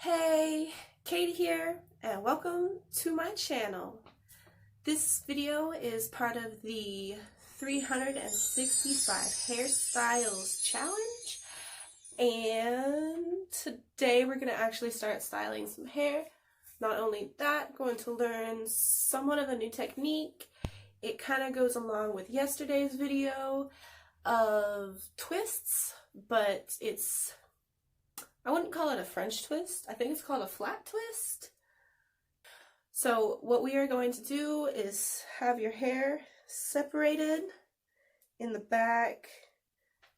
Hey, Katie here, and welcome to my channel. This video is part of the 365 hairstyles challenge, and today we're going to actually start styling some hair. Not only that, going to learn somewhat of a new technique. It kind of goes along with yesterday's video of twists, but I wouldn't call it a French twist. I think it's called a flat twist. So what we are going to do is have your hair separated in the back.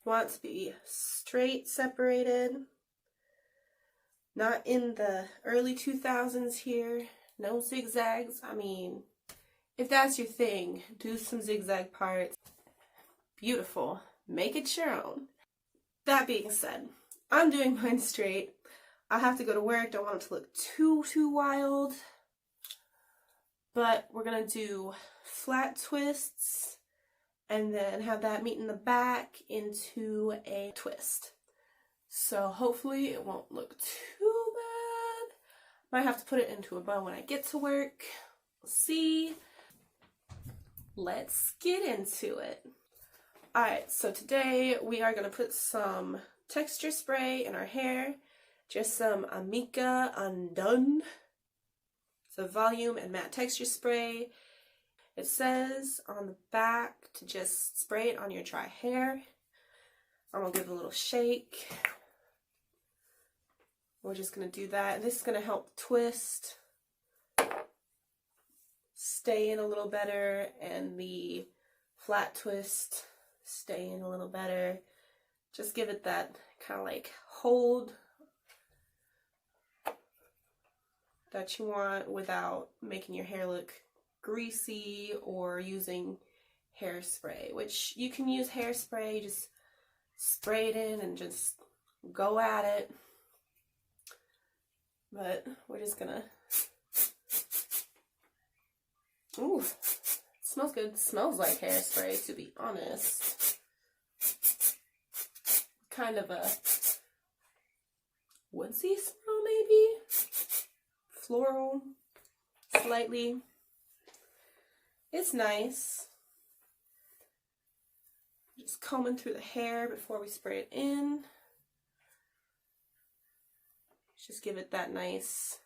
You want it to be straight separated. Not in the early 2000s here. No zigzags. I mean, if that's your thing, do some zigzag parts. Beautiful. Make it your own. That being said, I'm doing mine straight. I have to go to work. Don't want it to look too wild. But we're going to do flat twists and then have that meet in the back into a twist. So hopefully it won't look too bad. Might have to put it into a bun when I get to work. We'll see. Let's get into it. Alright, so today we are going to put some texture spray in our hair, just some Amika Undone. It's a volume and matte texture spray. It says on the back to just spray it on your dry hair. I'm gonna give it a little shake. We're just gonna do that. This is gonna help twist, stay in a little better, and the flat twist stay in a little better. Just give it that kind of like hold that you want without making your hair look greasy or using hairspray, which you can use hairspray, just spray it in and just go at it. But we're just gonna, ooh, it smells good. It smells like hairspray, to be honest. Kind of a woodsy smell, maybe? Floral, slightly. It's nice. Just combing through the hair before we spray it in. Just give it that nice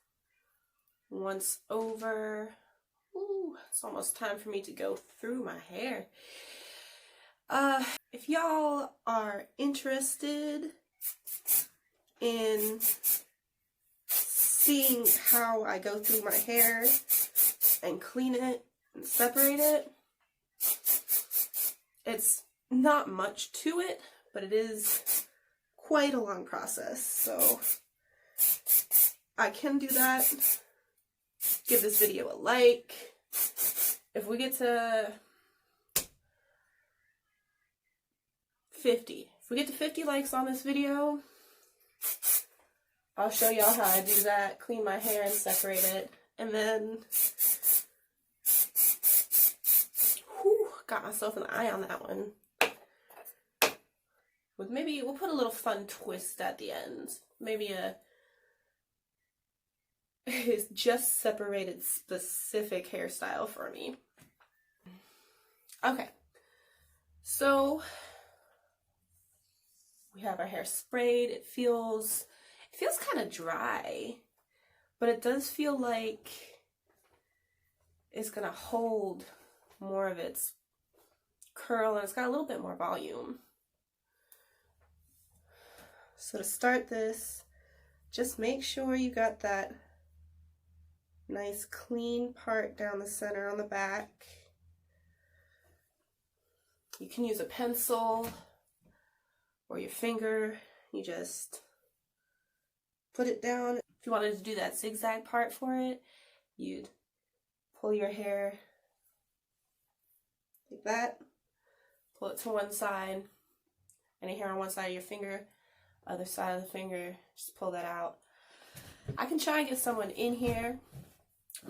once over. Ooh, it's almost time for me to go through my hair. If y'all are interested in seeing how I go through my hair and clean it and separate it, it's not much to it, but it is quite a long process, so I can do that. Give this video a like. If we get to 50. If we get to 50 likes on this video, I'll show y'all how I do that, clean my hair and separate it, and then, whew, got myself an eye on that one. With maybe, we'll put a little fun twist at the end. Maybe it's just separated specific hairstyle for me. Okay, so we have our hair sprayed. It feels kind of dry, but it does feel like it's gonna hold more of its curl, and it's got a little bit more volume. So to start this, just make sure you got that nice clean part down the center on the back. You can use a pencil or your finger. You just put it down. If you wanted to do that zigzag part for it, you'd pull your hair like that, pull it to one side, any hair on one side of your finger, other side of the finger, just pull that out. I can try and get someone in here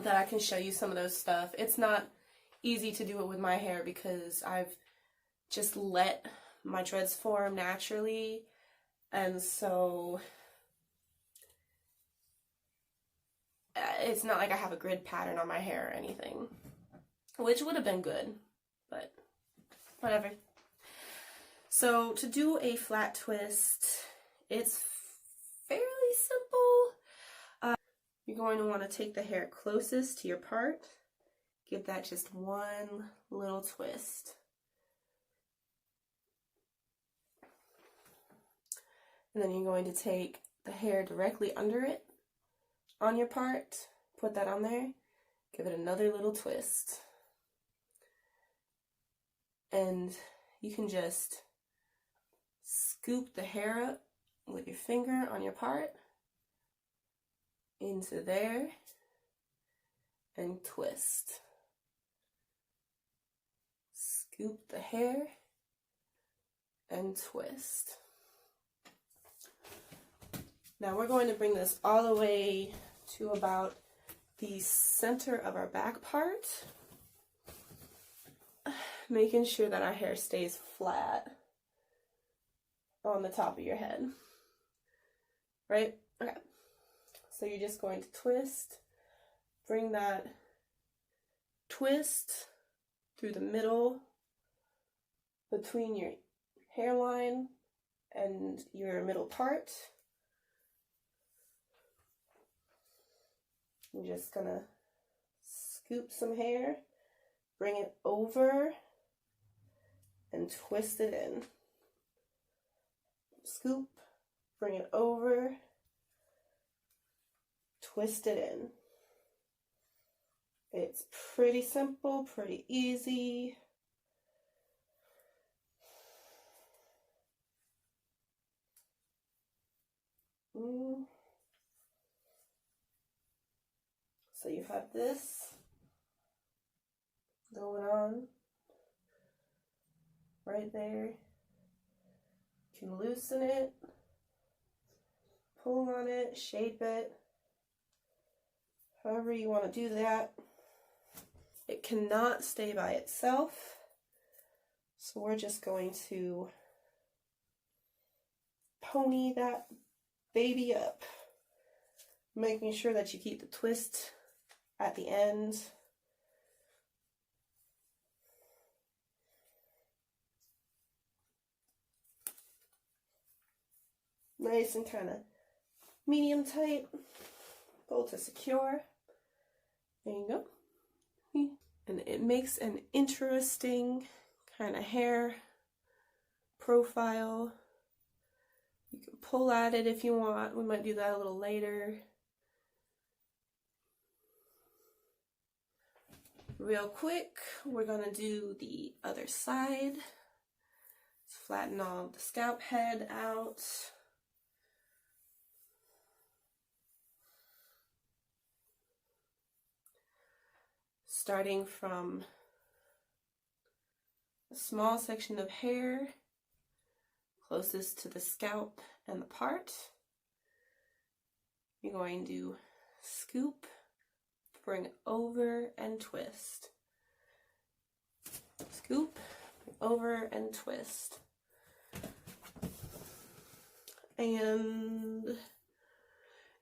that I can show you some of those stuff. It's not easy to do it with my hair because I've just let my dreads form naturally, and so it's not like I have a grid pattern on my hair or anything, which would have been good, but whatever. So to do a flat twist, it's fairly simple. You're going to want to take the hair closest to your part, give that just one little twist. And then you're going to take the hair directly under it on your part, put that on there, give it another little twist. And you can just scoop the hair up with your finger on your part into there and twist. Scoop the hair and twist. Now we're going to bring this all the way to about the center of our back part, making sure that our hair stays flat on the top of your head, right? Okay, so you're just going to twist, bring that twist through the middle between your hairline and your middle part. You're just gonna scoop some hair, bring it over, and twist it in. Scoop, bring it over, twist it in. It's pretty simple, pretty easy. So you have this going on right there. You can loosen it, pull on it, shape it, however you want to do that. It cannot stay by itself, so we're just going to pony that baby up, making sure that you keep the twist at the end. Nice and kind of medium tight, pull to secure. There you go. And it makes an interesting kind of hair profile. You can pull at it if you want. We might do that a little later. Real quick, we're gonna do the other side. Let's flatten all the scalp head out. Starting from a small section of hair closest to the scalp and the part, you're going to scoop, bring over and twist. Scoop, bring over and twist. And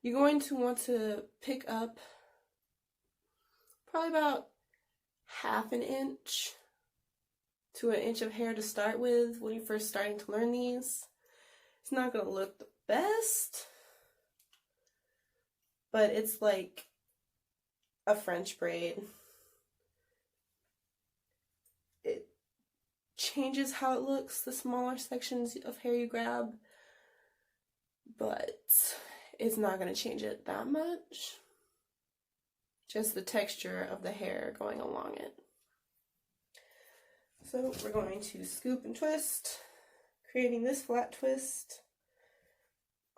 you're going to want to pick up probably about 1/2 inch to 1 inch of hair to start with when you're first starting to learn these. It's not going to look the best, but it's like a French braid. It changes how it looks, the smaller sections of hair you grab, but it's not going to change it that much. Just the texture of the hair going along it. So we're going to scoop and twist, creating this flat twist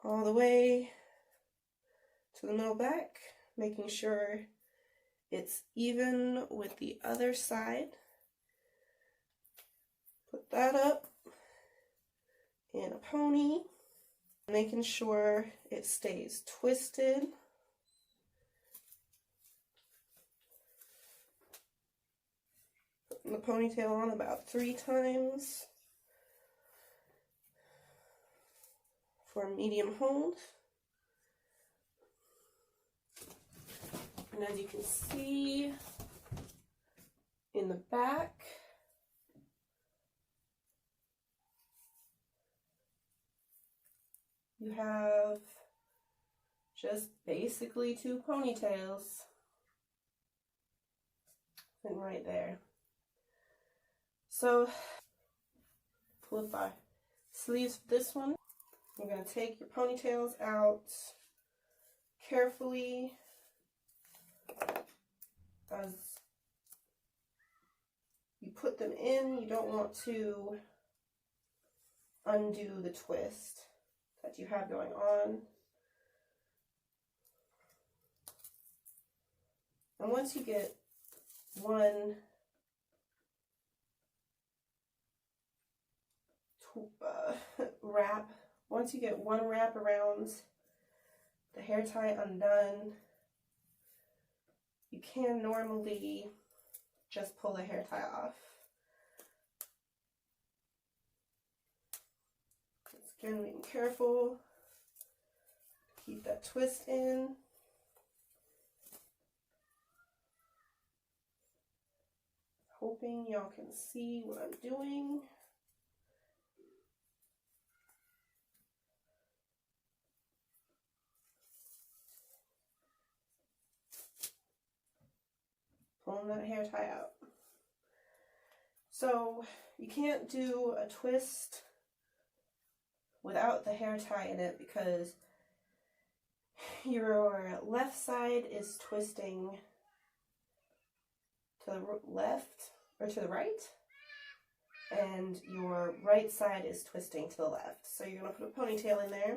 all the way to the middle back, making sure it's even with the other side. Put that up in a pony, making sure it stays twisted. Putting the ponytail on about 3 times for a medium hold. And as you can see in the back, you have just basically 2 ponytails. And right there. So, flip our sleeves for this one. You're going to take your ponytails out carefully as you put them in. You don't want to undo the twist that you have going on. And once you get one wrap, once you get one wrap around the hair tie undone, you can normally just pull the hair tie off. Again, being careful, keep that twist in. Hoping y'all can see what I'm doing. Pulling that hair tie out. So you can't do a twist without the hair tie in it because your left side is twisting to the left or to the right, and your right side is twisting to the left. So you're going to put a ponytail in there,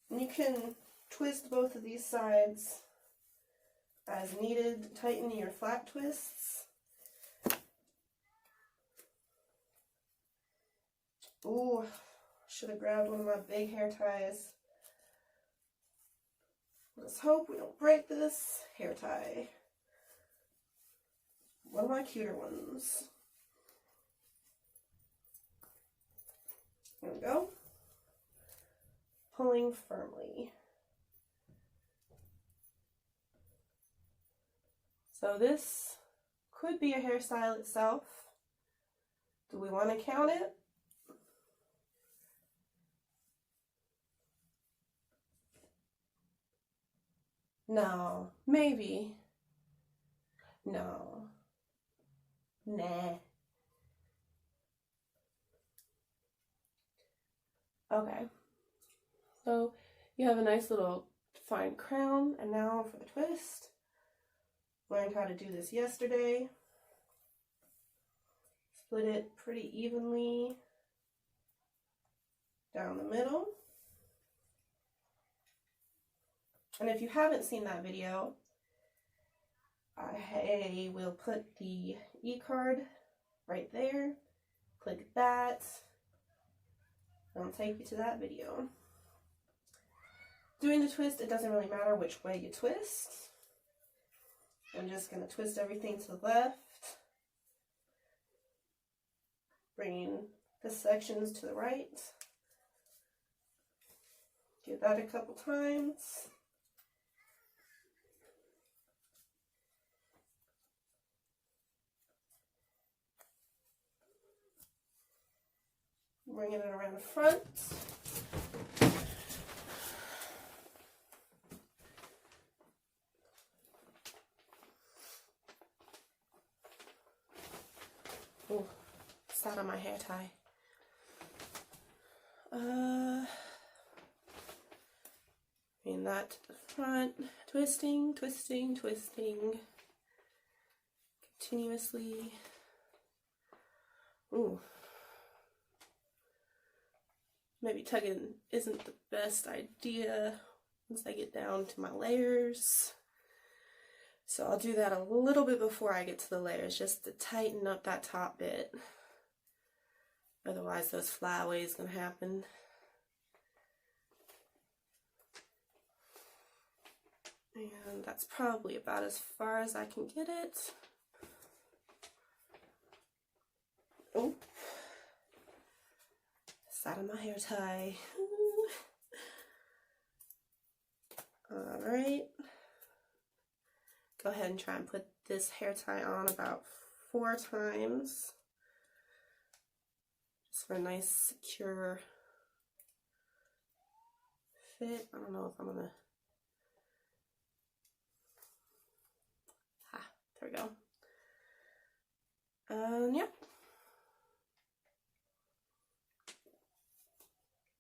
and you can twist both of these sides as needed. Tighten your flat twists. Ooh, should have grabbed one of my big hair ties. Let's hope we don't break this hair tie. One of my cuter ones. There we go. Pulling firmly. So this could be a hairstyle itself. Do we want to count it? No. Maybe. No. Nah. Okay. So you have a nice little fine crown, and now for the twist. Learned how to do this yesterday. Split it pretty evenly down the middle. And if you haven't seen that video, I will put the e-card right there. Click that, and I'll take you to that video. Doing the twist, it doesn't really matter which way you twist. I'm just going to twist everything to the left, bringing the sections to the right. Give that a couple times. Bringing it around the front. Oh, it's out of my hair tie. Bring that to the front. Twisting, twisting, twisting. Continuously. Ooh. Maybe tugging isn't the best idea once I get down to my layers. So I'll do that a little bit before I get to the layers, just to tighten up that top bit. Otherwise those flyaways gonna happen. And that's probably about as far as I can get it. Oh. Out of my hair tie. Alright. go ahead and try and put this hair tie on about 4 times. Just for a nice, secure fit. I don't know if I'm gonna... There we go. Yep.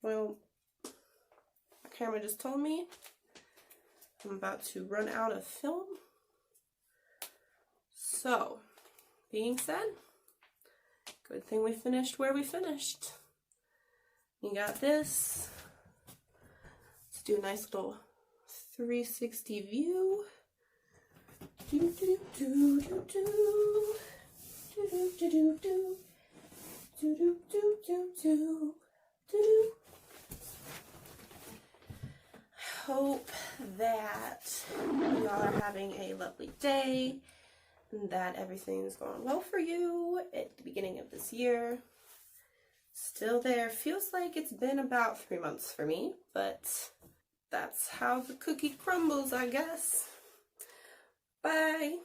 Well, my camera just told me I'm about to run out of film. So, being said, good thing we finished where we finished. You got this. Let's do a nice little 360 view. Do do do do do do do do do do do do do do do. I hope that y'all are having a lovely day and that everything's going well for you at the beginning of this year. Still there. Feels like it's been about 3 months for me, but that's how the cookie crumbles, I guess. Bye.